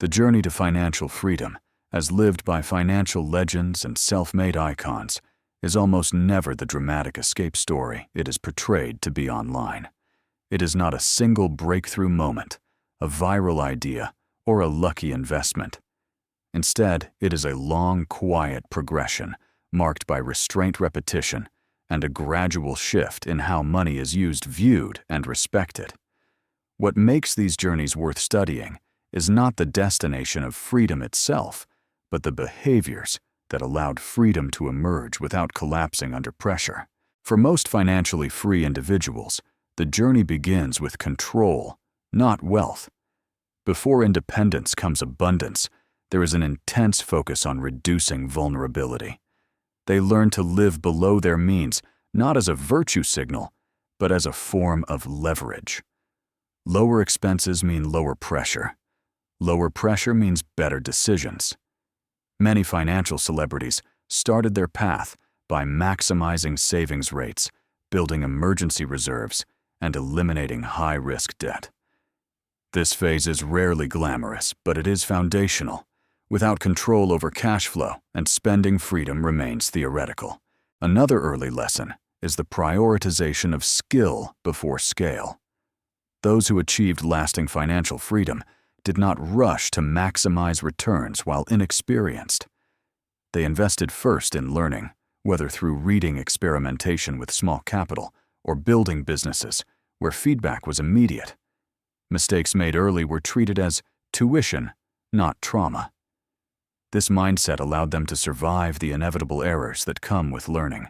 The journey to financial freedom, as lived by financial legends and self-made icons, is almost never the dramatic escape story it is portrayed to be online. It is not a single breakthrough moment, a viral idea, or a lucky investment. Instead, it is a long, quiet progression marked by restraint repetition and a gradual shift in how money is used, viewed, and respected. What makes these journeys worth studying is not the destination of freedom itself, but the behaviors that allowed freedom to emerge without collapsing under pressure. For most financially free individuals, the journey begins with control, not wealth. Before independence comes abundance, there is an intense focus on reducing vulnerability. They learn to live below their means, not as a virtue signal, but as a form of leverage. Lower expenses mean lower pressure. Lower pressure means better decisions. Many financial celebrities started their path by maximizing savings rates, building emergency reserves, and eliminating high-risk debt. This phase is rarely glamorous, but it is foundational. Without control over cash flow, and spending freedom remains theoretical. Another early lesson is the prioritization of skill before scale. Those who achieved lasting financial freedom did not rush to maximize returns while inexperienced. They invested first in learning, whether through reading experimentation with small capital or building businesses where feedback was immediate. Mistakes made early were treated as tuition, not trauma. This mindset allowed them to survive the inevitable errors that come with learning.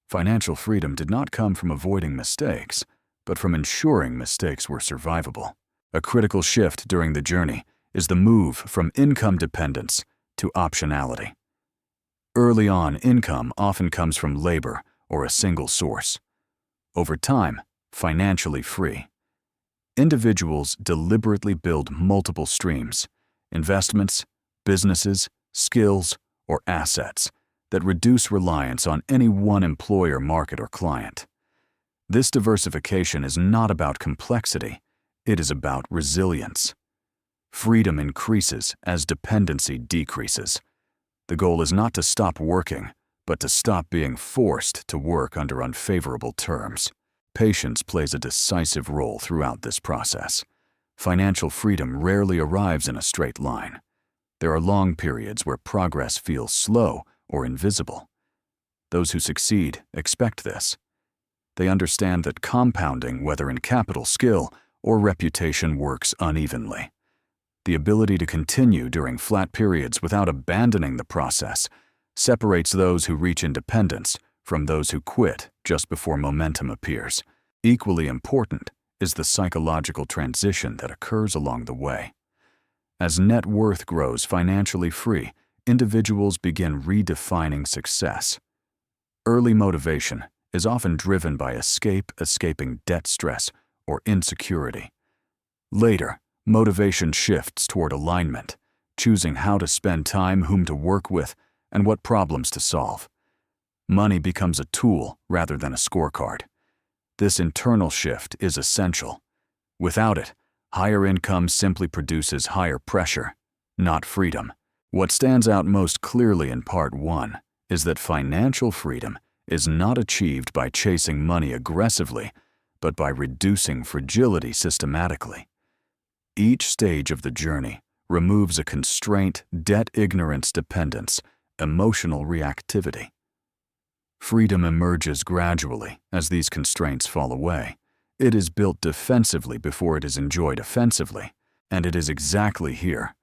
Financial freedom did not come from avoiding mistakes, but from ensuring mistakes were survivable. A critical shift during the journey is the move from income dependence to optionality. Early on, income often comes from labor or a single source. Over time, financially free. Individuals deliberately build multiple streams, investments, businesses, skills, or assets that reduce reliance on any one employer, market, or client. This diversification is not about complexity, it is about resilience. Freedom increases as dependency decreases. The goal is not to stop working, but to stop being forced to work under unfavorable terms. Patience plays a decisive role throughout this process. Financial freedom rarely arrives in a straight line. There are long periods where progress feels slow or invisible. Those who succeed expect this. They understand that compounding, whether in capital, skill, or reputation, works unevenly. The ability to continue during flat periods without abandoning the process separates those who reach independence from those who quit just before momentum appears. Equally important is the psychological transition that occurs along the way. As net worth grows financially free, individuals begin redefining success. Early motivation is often driven by escaping debt stress or insecurity. Later, motivation shifts toward alignment, choosing how to spend time, whom to work with, and what problems to solve. Money becomes a tool rather than a scorecard. This internal shift is essential. Without it, higher income simply produces higher pressure, not freedom. What stands out most clearly in Part 1 is that financial freedom is not achieved by chasing money aggressively, but by reducing fragility systematically. Each stage of the journey removes a constraint, debt, ignorance, dependence, emotional reactivity. Freedom emerges gradually as these constraints fall away. It is built defensively before it is enjoyed offensively, and it is exactly here,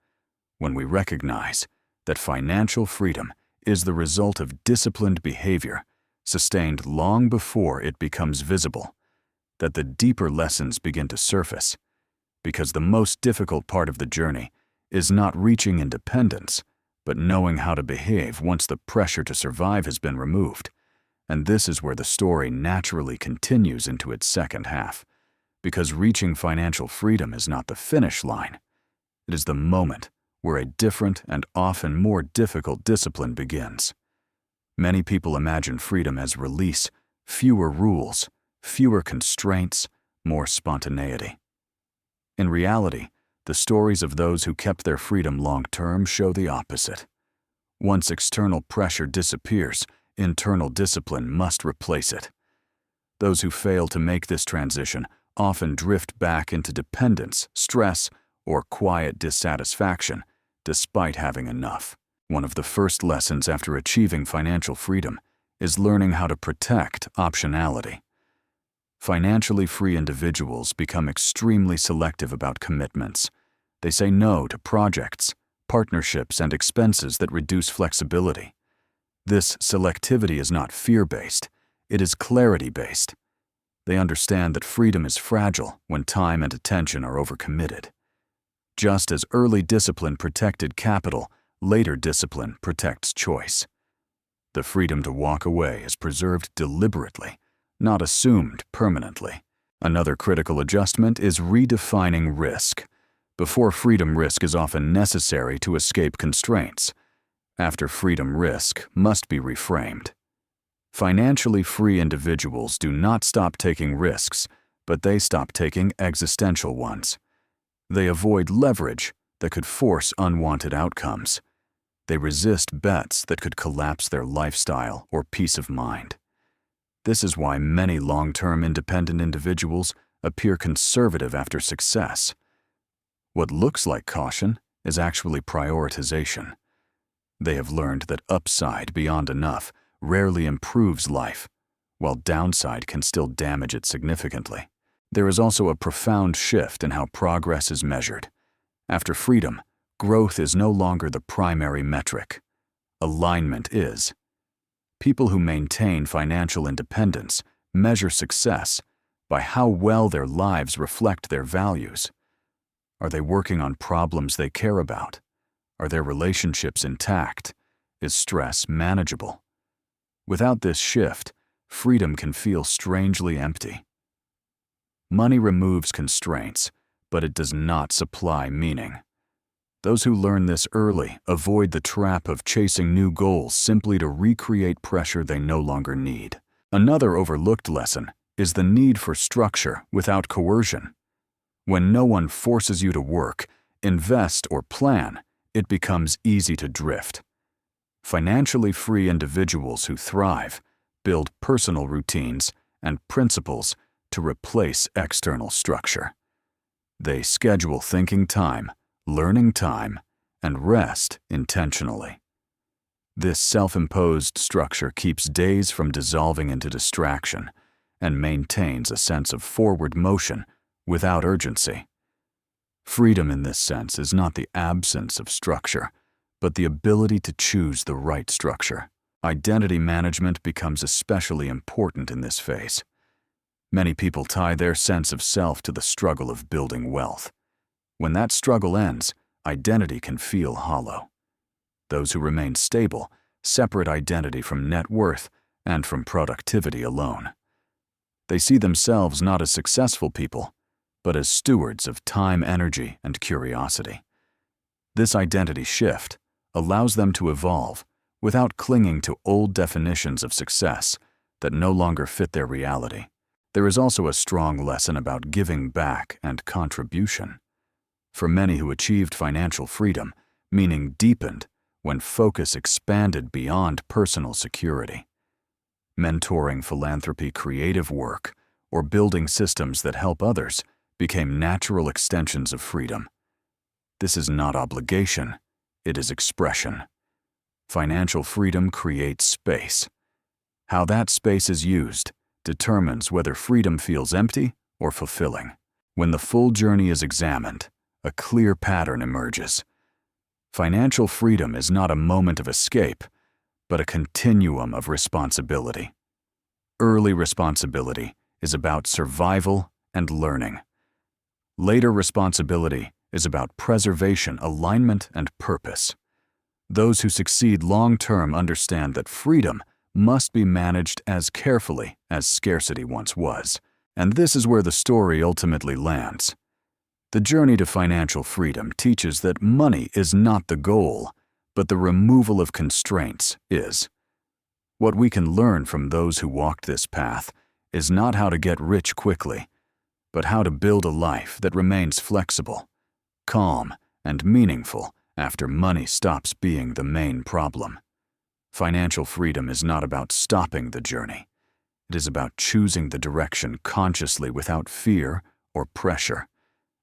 when we recognize that financial freedom is the result of disciplined behavior, sustained long before it becomes visible, that the deeper lessons begin to surface, because the most difficult part of the journey is not reaching independence, but knowing how to behave once the pressure to survive has been removed. And this is where the story naturally continues into its second half, because reaching financial freedom is not the finish line. It is the moment where a different and often more difficult discipline begins. Many people imagine freedom as release, fewer rules, fewer constraints, more spontaneity. In reality, The stories of those who kept their freedom long-term show the opposite. Once external pressure disappears, internal discipline must replace it. Those who fail to make this transition often drift back into dependence, stress, or quiet dissatisfaction, despite having enough. One of the first lessons after achieving financial freedom is learning how to protect optionality. Financially free individuals become extremely selective about commitments. They say no to projects, partnerships, and expenses that reduce flexibility. This selectivity is not fear-based, it is clarity-based. They understand that freedom is fragile when time and attention are overcommitted. Just as early discipline protected capital, later discipline protects choice. The freedom to walk away is preserved deliberately, not assumed permanently. Another critical adjustment is redefining risk. Before freedom, risk is often necessary to escape constraints. After freedom, risk must be reframed. Financially free individuals do not stop taking risks, but they stop taking existential ones. They avoid leverage that could force unwanted outcomes. They resist bets that could collapse their lifestyle or peace of mind. This is why many long-term independent individuals appear conservative after success. What looks like caution is actually prioritization. They have learned that upside beyond enough rarely improves life, while downside can still damage it significantly. There is also a profound shift in how progress is measured. After freedom, growth is no longer the primary metric. Alignment is. People who maintain financial independence measure success by how well their lives reflect their values. Are they working on problems they care about? Are their relationships intact? Is stress manageable? Without this shift, freedom can feel strangely empty. Money removes constraints, but it does not supply meaning. Those who learn this early avoid the trap of chasing new goals simply to recreate pressure they no longer need. Another overlooked lesson is the need for structure without coercion. When no one forces you to work, invest, or plan, it becomes easy to drift. Financially free individuals who thrive build personal routines and principles to replace external structure. They schedule thinking time, learning time, and rest intentionally. This self-imposed structure keeps days from dissolving into distraction and maintains a sense of forward motion without urgency. Freedom in this sense is not the absence of structure, but the ability to choose the right structure. Identity management becomes especially important in this phase. Many people tie their sense of self to the struggle of building wealth. When that struggle ends, identity can feel hollow. Those who remain stable separate identity from net worth and from productivity alone. They see themselves not as successful people, but as stewards of time, energy, and curiosity. This identity shift allows them to evolve without clinging to old definitions of success that no longer fit their reality. There is also a strong lesson about giving back and contribution. For many who achieved financial freedom, meaning deepened when focus expanded beyond personal security. Mentoring, philanthropy, creative work, or building systems that help others became natural extensions of freedom. This is not obligation, it is expression. Financial freedom creates space. How that space is used determines whether freedom feels empty or fulfilling. When the full journey is examined, a clear pattern emerges. Financial freedom is not a moment of escape, but a continuum of responsibility. Early responsibility is about survival and learning. Later responsibility is about preservation, alignment, and purpose. Those who succeed long-term understand that freedom must be managed as carefully as scarcity once was. And this is where the story ultimately lands. The journey to financial freedom teaches that money is not the goal, but the removal of constraints is. What we can learn from those who walked this path is not how to get rich quickly, but how to build a life that remains flexible, calm, and meaningful after money stops being the main problem. Financial freedom is not about stopping the journey. It is about choosing the direction consciously without fear or pressure,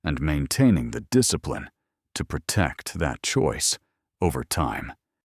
and maintaining the discipline to protect that choice over time.